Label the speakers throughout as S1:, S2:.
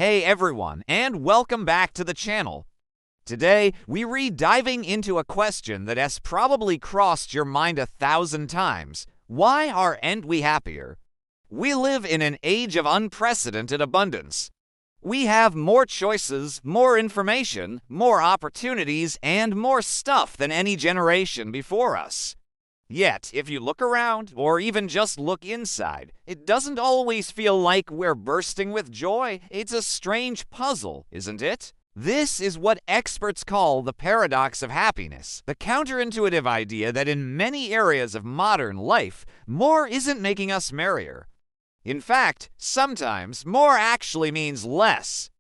S1: Hey everyone, and welcome back to the channel. Today, we diving into a question that has probably crossed your mind 1,000 times. Why aren't we happier? We live in an age of unprecedented abundance. We have more choices, more information, more opportunities, and more stuff than any generation before us. Yet, if you look around, or even just look inside, it doesn't always feel like we're bursting with joy. It's a strange puzzle, isn't it? This is what experts call the paradox of happiness, the counterintuitive idea that in many areas of modern life, more isn't making us merrier. In fact, sometimes more actually means less.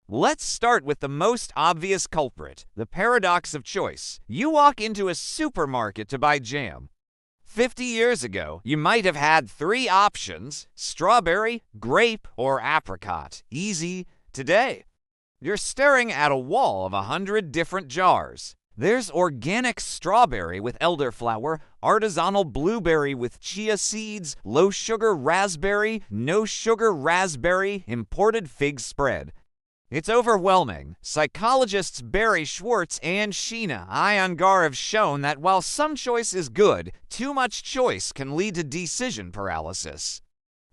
S1: Let's start with the most obvious culprit, the paradox of choice. You walk into a supermarket to buy jam. 50 years ago, you might have had 3 options: strawberry, grape, or apricot. Easy. Today, you're staring at a wall of 100 different jars. There's organic strawberry with elderflower, artisanal blueberry with chia seeds, low-sugar raspberry, no-sugar raspberry, imported fig spread. It's overwhelming. Psychologists Barry Schwartz and Sheena Iyengar have shown that while some choice is good, too much choice can lead to decision paralysis.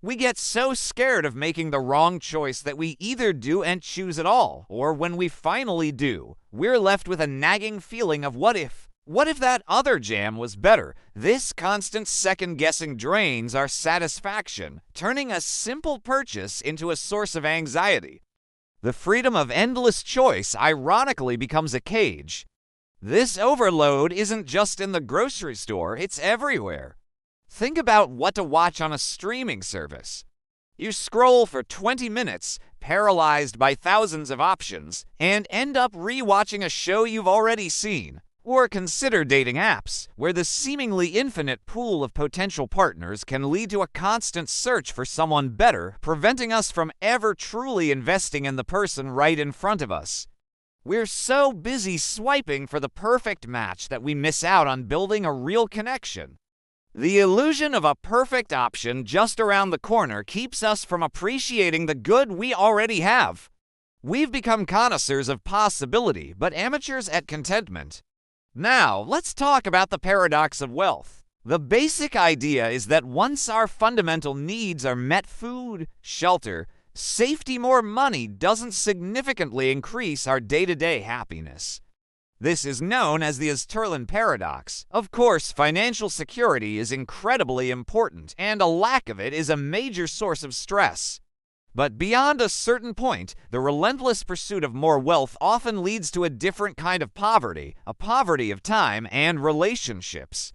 S1: We get so scared of making the wrong choice that we either don't choose at all, or when we finally do, we're left with a nagging feeling of what if? What if that other jam was better? This constant second-guessing drains our satisfaction, turning a simple purchase into a source of anxiety. The freedom of endless choice ironically becomes a cage. This overload isn't just in the grocery store, it's everywhere. Think about what to watch on a streaming service. You scroll for 20 minutes, paralyzed by thousands of options, and end up rewatching a show you've already seen. Or consider dating apps, where the seemingly infinite pool of potential partners can lead to a constant search for someone better, preventing us from ever truly investing in the person right in front of us. We're so busy swiping for the perfect match that we miss out on building a real connection. The illusion of a perfect option just around the corner keeps us from appreciating the good we already have. We've become connoisseurs of possibility, but amateurs at contentment. Now, let's talk about the paradox of wealth. The basic idea is that once our fundamental needs are met, food, shelter, safety, more money doesn't significantly increase our day-to-day happiness. This is known as the Easterlin paradox. Of course, financial security is incredibly important, and a lack of it is a major source of stress. But beyond a certain point, the relentless pursuit of more wealth often leads to a different kind of poverty, a poverty of time and relationships.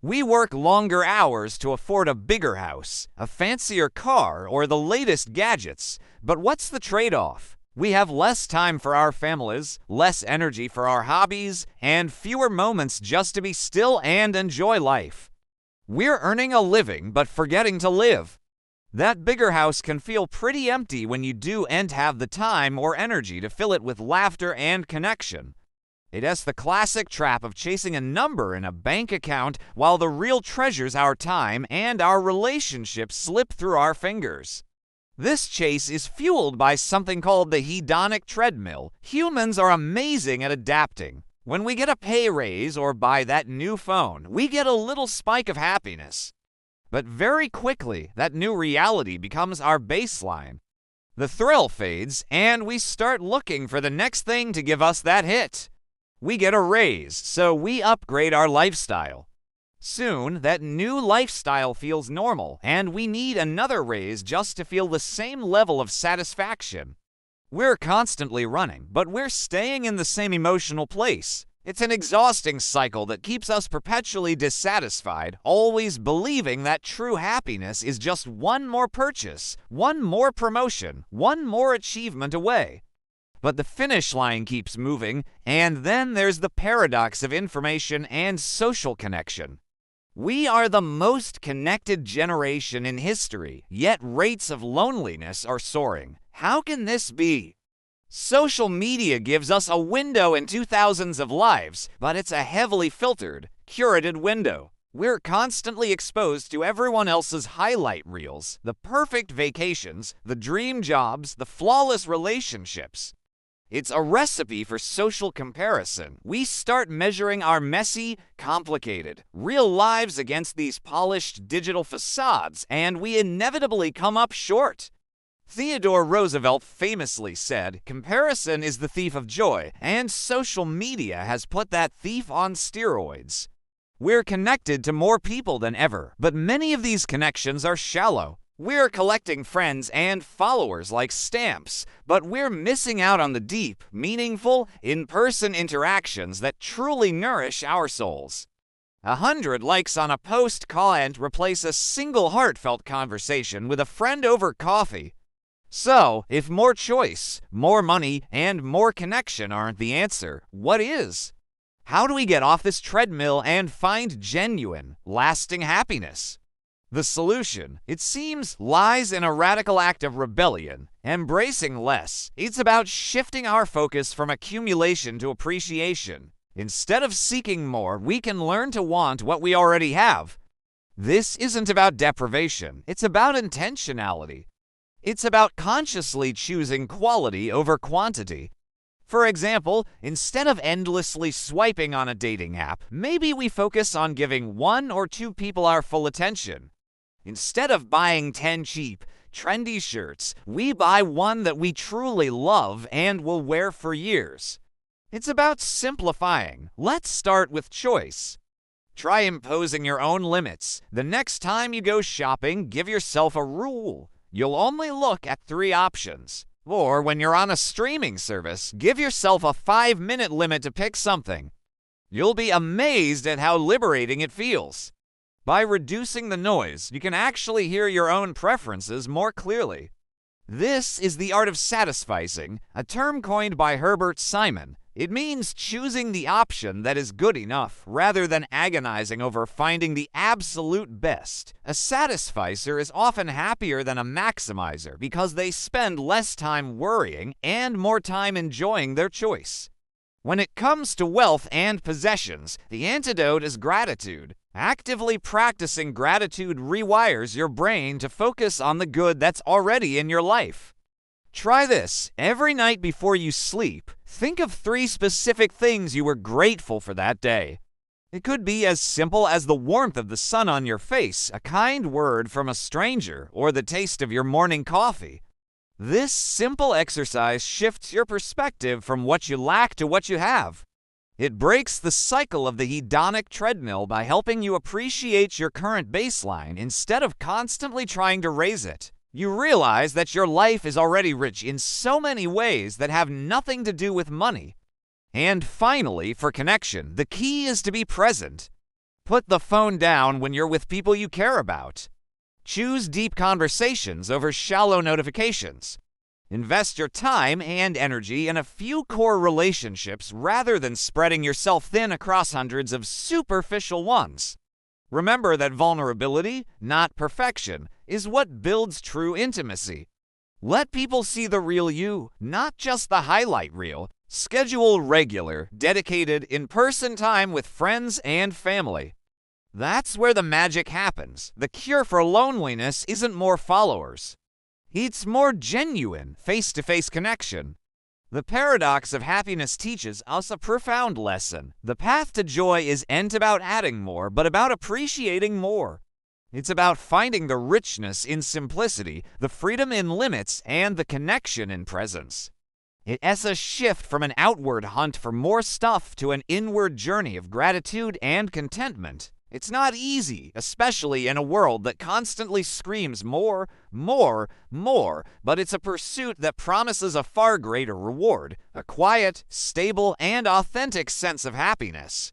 S1: We work longer hours to afford a bigger house, a fancier car, or the latest gadgets. But what's the trade-off? We have less time for our families, less energy for our hobbies, and fewer moments just to be still and enjoy life. We're earning a living but forgetting to live. That bigger house can feel pretty empty when you don't have the time or energy to fill it with laughter and connection. It has the classic trap of chasing a number in a bank account while the real treasures, our time and our relationships, slip through our fingers. This chase is fueled by something called the hedonic treadmill. Humans are amazing at adapting. When we get a pay raise or buy that new phone, we get a little spike of happiness. But very quickly, that new reality becomes our baseline. The thrill fades, and we start looking for the next thing to give us that hit. We get a raise, so we upgrade our lifestyle. Soon, that new lifestyle feels normal, and we need another raise just to feel the same level of satisfaction. We're constantly running, but we're staying in the same emotional place. It's an exhausting cycle that keeps us perpetually dissatisfied, always believing that true happiness is just one more purchase, one more promotion, one more achievement away. But the finish line keeps moving, and then there's the paradox of information and social connection. We are the most connected generation in history, yet rates of loneliness are soaring. How can this be? Social media gives us a window into thousands of lives, but it's a heavily filtered, curated window. We're constantly exposed to everyone else's highlight reels, the perfect vacations, the dream jobs, the flawless relationships. It's a recipe for social comparison. We start measuring our messy, complicated, real lives against these polished digital facades, and we inevitably come up short. Theodore Roosevelt famously said, "Comparison is the thief of joy," and social media has put that thief on steroids. We're connected to more people than ever, but many of these connections are shallow. We're collecting friends and followers like stamps, but we're missing out on the deep, meaningful, in-person interactions that truly nourish our souls. 100 likes on a post can't replace a single heartfelt conversation with a friend over coffee. So, if more choice, more money, and more connection aren't the answer, what is? How do we get off this treadmill and find genuine, lasting happiness? The solution, it seems, lies in a radical act of rebellion, embracing less. It's about shifting our focus from accumulation to appreciation. Instead of seeking more, we can learn to want what we already have. This isn't about deprivation, it's about intentionality. It's about consciously choosing quality over quantity. For example, instead of endlessly swiping on a dating app, maybe we focus on giving 1 or 2 people our full attention. Instead of buying 10 cheap, trendy shirts, we buy one that we truly love and will wear for years. It's about simplifying. Let's start with choice. Try imposing your own limits. The next time you go shopping, give yourself a rule. You'll only look at 3 options. Or when you're on a streaming service, give yourself a 5-minute limit to pick something. You'll be amazed at how liberating it feels. By reducing the noise, you can actually hear your own preferences more clearly. This is the art of satisficing, a term coined by Herbert Simon. It means choosing the option that is good enough, rather than agonizing over finding the absolute best. A satisficer is often happier than a maximizer because they spend less time worrying and more time enjoying their choice. When it comes to wealth and possessions, the antidote is gratitude. Actively practicing gratitude rewires your brain to focus on the good that's already in your life. Try this. Every night before you sleep, think of 3 specific things you were grateful for that day. It could be as simple as the warmth of the sun on your face, a kind word from a stranger, or the taste of your morning coffee. This simple exercise shifts your perspective from what you lack to what you have. It breaks the cycle of the hedonic treadmill by helping you appreciate your current baseline instead of constantly trying to raise it. You realize that your life is already rich in so many ways that have nothing to do with money. And finally, for connection, the key is to be present. Put the phone down when you're with people you care about. Choose deep conversations over shallow notifications. Invest your time and energy in a few core relationships rather than spreading yourself thin across hundreds of superficial ones. Remember that vulnerability, not perfection, is what builds true intimacy. Let people see the real you, not just the highlight reel. Schedule regular, dedicated, in-person time with friends and family. That's where the magic happens. The cure for loneliness isn't more followers. It's more genuine, face-to-face connection. The paradox of happiness teaches us a profound lesson. The path to joy isn't about adding more, but about appreciating more. It's about finding the richness in simplicity, the freedom in limits, and the connection in presence. It's a shift from an outward hunt for more stuff to an inward journey of gratitude and contentment. It's not easy, especially in a world that constantly screams more, more, more, but it's a pursuit that promises a far greater reward, a quiet, stable, and authentic sense of happiness.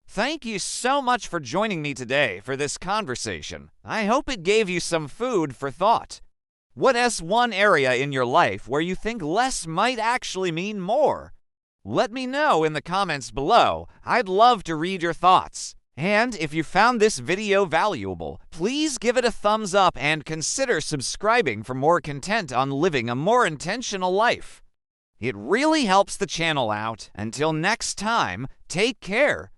S1: Thank you so much for joining me today for this conversation. I hope it gave you some food for thought. What's one area in your life where you think less might actually mean more? Let me know in the comments below. I'd love to read your thoughts. And if you found this video valuable, please give it a thumbs up and consider subscribing for more content on living a more intentional life. It really helps the channel out. Until next time, take care.